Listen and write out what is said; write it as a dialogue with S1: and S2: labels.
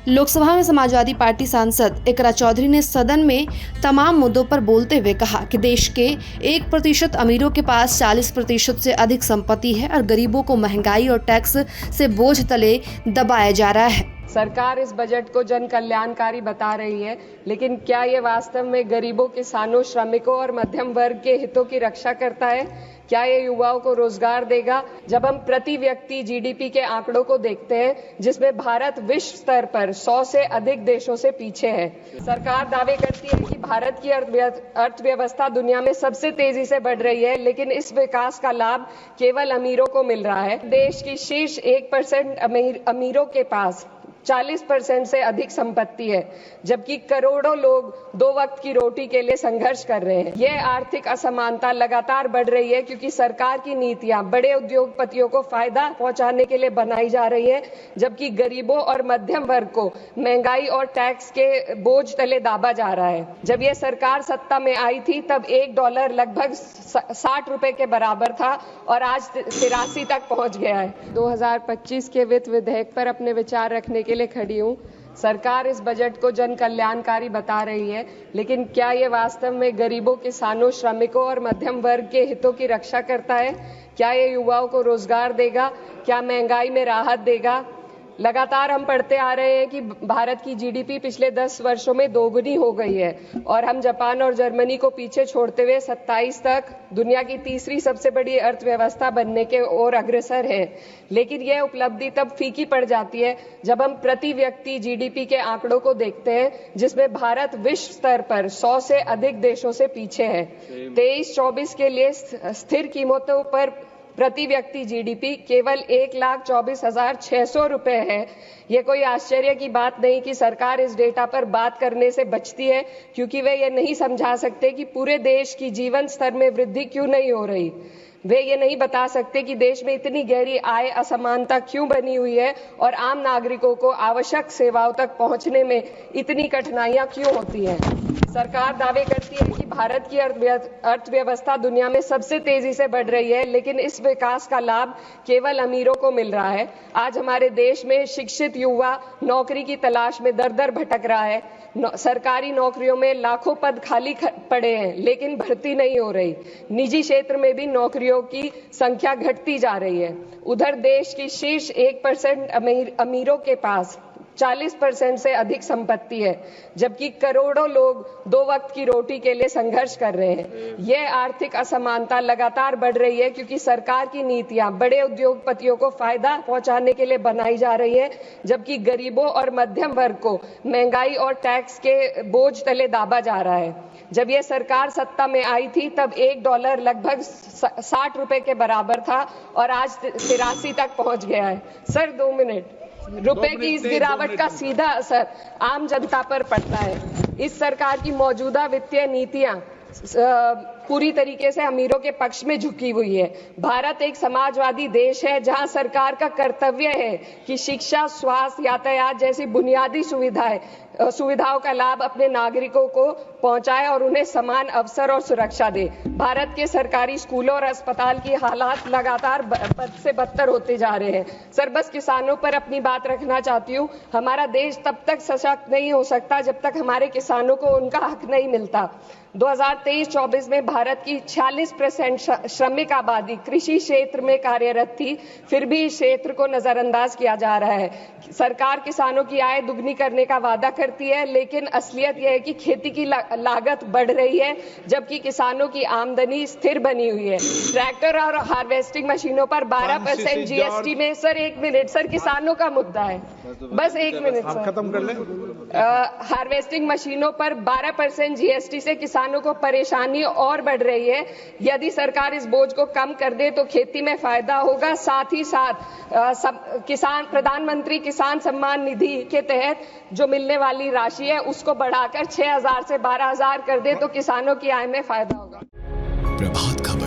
S1: लोकसभा में समाजवादी पार्टी सांसद इकरा चौधरी ने सदन में तमाम मुद्दों पर बोलते हुए कहा कि देश के 1% अमीरों के पास 40% से अधिक संपत्ति है और गरीबों को महंगाई और टैक्स से बोझ तले दबाया जा रहा है।
S2: सरकार इस बजट को जन कल्याणकारी बता रही है, लेकिन क्या ये वास्तव में गरीबों, किसानों, श्रमिकों और मध्यम वर्ग के हितों की रक्षा करता है? क्या ये युवाओं को रोजगार देगा? जब हम प्रति व्यक्ति जीडीपी के आंकड़ों को देखते हैं, जिसमें भारत विश्व स्तर पर 100 से अधिक देशों से पीछे है। सरकार दावे करती है कि भारत की अर्थव्यवस्था दुनिया में सबसे तेजी से बढ़ रही है, लेकिन इस विकास का लाभ केवल अमीरों को मिल रहा है। देश की शीर्ष 1% अमीरों के पास 40% से अधिक संपत्ति है, जबकि करोड़ों लोग 2 वक्त की रोटी के लिए संघर्ष कर रहे हैं। यह आर्थिक असमानता लगातार बढ़ रही है क्योंकि सरकार की नीतियां बड़े उद्योगपतियों को फायदा पहुंचाने के लिए बनाई जा रही है, जबकि गरीबों और मध्यम वर्ग को महंगाई और टैक्स के बोझ तले दाबा जा रहा है। जब यह सरकार सत्ता में आई थी तब $1 लगभग 60 रुपए के बराबर था और आज 83 तक पहुंच गया है। 2025 के वित्त विधेयक पर अपने विचार रखने के लिए खड़ी हूं। सरकार इस बजट को जन कल्याणकारी बता रही है, लेकिन क्या ये वास्तव में गरीबों, किसानों, श्रमिकों और मध्यम वर्ग के हितों की रक्षा करता है? क्या ये युवाओं को रोजगार देगा? क्या महंगाई में राहत देगा? लगातार हम पढ़ते आ रहे हैं कि भारत की जीडीपी पिछले 10 वर्षों में दोगुनी हो गई है और हम जापान और जर्मनी को पीछे छोड़ते हुए 27 तक दुनिया की तीसरी सबसे बड़ी अर्थव्यवस्था बनने के ओर अग्रसर है। लेकिन यह उपलब्धि तब फीकी पड़ जाती है जब हम प्रति व्यक्ति जीडीपी के आंकड़ों को देखते हैं, जिसमें भारत विश्व स्तर पर 100 से अधिक देशों से पीछे है। 23-24 के लिए स्थिर कीमतों पर प्रति व्यक्ति जीडीपी केवल 1,24,600 रुपए है। ये कोई आश्चर्य की बात नहीं कि सरकार इस डेटा पर बात करने से बचती है, क्योंकि वे ये नहीं समझा सकते कि पूरे देश की जीवन स्तर में वृद्धि क्यों नहीं हो रही। वे ये नहीं बता सकते कि देश में इतनी गहरी आय असमानता क्यों बनी हुई है और आम नागरिकों को आवश्यक सेवाओं तक पहुंचने में इतनी कठिनाइयां क्यों होती हैं। सरकार दावे करती है कि भारत की अर्थव्यवस्था दुनिया में सबसे तेजी से बढ़ रही है, लेकिन इस विकास का लाभ केवल अमीरों को मिल रहा है। आज हमारे देश में शिक्षित युवा नौकरी की तलाश में दर-दर भटक रहा है। सरकारी नौकरियों में लाखों पद खाली पड़े हैं, लेकिन भर्ती नहीं हो रही। निजी क्षेत्र में भी नौकरियों की संख्या घटती जा रही है। उधर देश की शीर्ष 1% अमीरों के पास 40% से अधिक संपत्ति है, जबकि करोड़ों लोग 2 वक्त की रोटी के लिए संघर्ष कर रहे हैं। यह आर्थिक असमानता लगातार बढ़ रही है क्योंकि सरकार की नीतियां बड़े उद्योगपतियों को फायदा पहुंचाने के लिए बनाई जा रही है, जबकि गरीबों और मध्यम वर्ग को महंगाई और टैक्स के बोझ तले दाबा जा रहा है। जब यह सरकार सत्ता में आई थी तब $1 लगभग 60 रुपए के बराबर था और आज 83 तक पहुंच गया है। Sir 2 minute. रुपए की इस गिरावट का सीधा असर आम जनता पर पड़ता है। इस सरकार की मौजूदा वित्तीय नीतियां पूरी तरीके से अमीरों के पक्ष में झुकी हुई है। भारत एक समाजवादी देश है जहां सरकार का कर्तव्य है कि शिक्षा, स्वास्थ्य, यातायात जैसी बुनियादी सुविधाओं का लाभ अपने नागरिकों को पहुंचाए और उन्हें समान अवसर और सुरक्षा दे। भारत के सरकारी स्कूलों और अस्पताल की हालात लगातार बद से बदतर होते जा रहे हैं। सर बस किसानों पर अपनी बात रखना चाहती हूँ। हमारा देश तब तक सशक्त नहीं हो सकता जब तक हमारे किसानों को उनका हक नहीं मिलता। 2023-24 में भारत की 46% श्रमिक आबादी कृषि क्षेत्र में कार्यरत थी, फिर भी इस क्षेत्र को नजरअंदाज किया जा रहा है। सरकार किसानों की आय दुगनी करने का वादा करती है, लेकिन असलियत यह है कि खेती की लागत बढ़ रही है, जबकि किसानों की आमदनी स्थिर बनी हुई है। ट्रैक्टर और हार्वेस्टिंग मशीनों पर 12% जीएसटी में सर 1 मिनट सर किसानों का मुद्दा है, बस 1 मिनट सर खत्म कर लें। हार्वेस्टिंग मशीनों पर 12% जीएसटी से किसानों को परेशानी और बढ़ रही है। यदि सरकार इस बोझ को कम कर दे तो खेती में फायदा होगा। साथ ही साथ प्रधानमंत्री किसान सम्मान निधि के तहत जो मिलने वाली राशि है उसको बढ़ाकर 6,000 से 12,000 कर दे तो किसानों की आय में फायदा होगा।
S3: प्रभात खबर।